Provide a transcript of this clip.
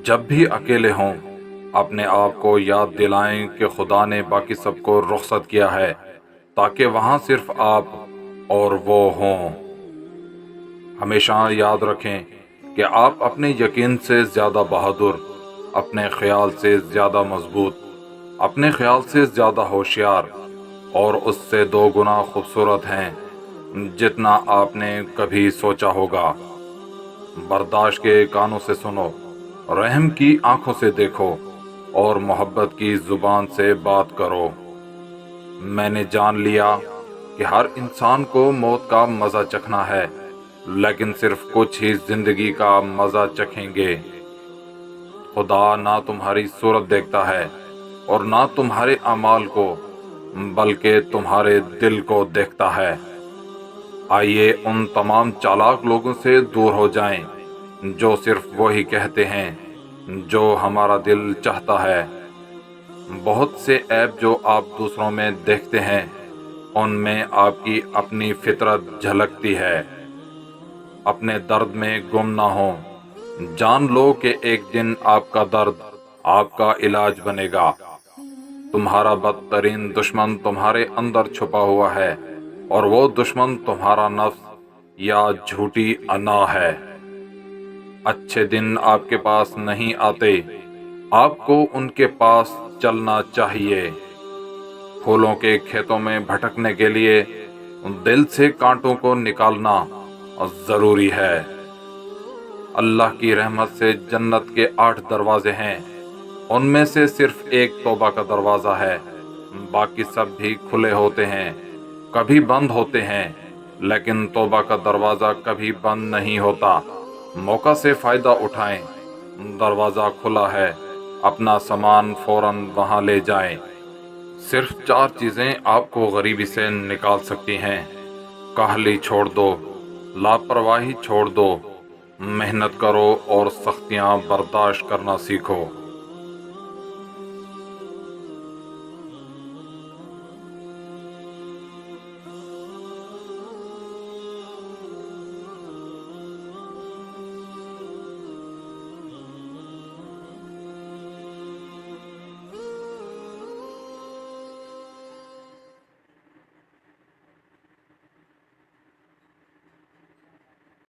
جب بھی اکیلے ہوں اپنے آپ کو یاد دلائیں کہ خدا نے باقی سب کو رخصت کیا ہے تاکہ وہاں صرف آپ اور وہ ہوں۔ ہمیشہ یاد رکھیں کہ آپ اپنے یقین سے زیادہ بہادر، اپنے خیال سے زیادہ مضبوط، اپنے خیال سے زیادہ ہوشیار اور اس سے 2 گنا خوبصورت ہیں جتنا آپ نے کبھی سوچا ہوگا۔ برداشت کے کانوں سے سنو، رحم کی آنکھوں سے دیکھو اور محبت کی زبان سے بات کرو۔ میں نے جان لیا کہ ہر انسان کو موت کا مزہ چکھنا ہے، لیکن صرف کچھ ہی زندگی کا مزہ چکھیں گے۔ خدا نہ تمہاری صورت دیکھتا ہے اور نہ تمہارے اعمال کو، بلکہ تمہارے دل کو دیکھتا ہے۔ آئیے ان تمام چالاک لوگوں سے دور ہو جائیں جو صرف وہی کہتے ہیں جو ہمارا دل چاہتا ہے۔ بہت سے عیب جو آپ دوسروں میں دیکھتے ہیں ان میں آپ کی اپنی فطرت جھلکتی ہے۔ اپنے درد میں گم نہ ہو، جان لو کہ ایک دن آپ کا درد آپ کا علاج بنے گا۔ تمہارا بدترین دشمن تمہارے اندر چھپا ہوا ہے، اور وہ دشمن تمہارا نفس یا جھوٹی انا ہے۔ اچھے دن آپ کے پاس نہیں آتے، آپ کو ان کے پاس چلنا چاہیے۔ پھولوں کے کھیتوں میں بھٹکنے کے لیے دل سے کانٹوں کو نکالنا ضروری ہے۔ اللہ کی رحمت سے جنت کے 8 دروازے ہیں، ان میں سے صرف ایک توبہ کا دروازہ ہے، باقی سب بھی کھلے ہوتے ہیں، کبھی بند ہوتے ہیں، لیکن توبہ کا دروازہ کبھی بند نہیں ہوتا۔ موقع سے فائدہ اٹھائیں، دروازہ کھلا ہے، اپنا سامان فوراً وہاں لے جائیں۔ صرف 4 چیزیں آپ کو غریبی سے نکال سکتی ہیں۔ کاہلی چھوڑ دو، لاپرواہی چھوڑ دو، محنت کرو اور سختیاں برداشت کرنا سیکھو۔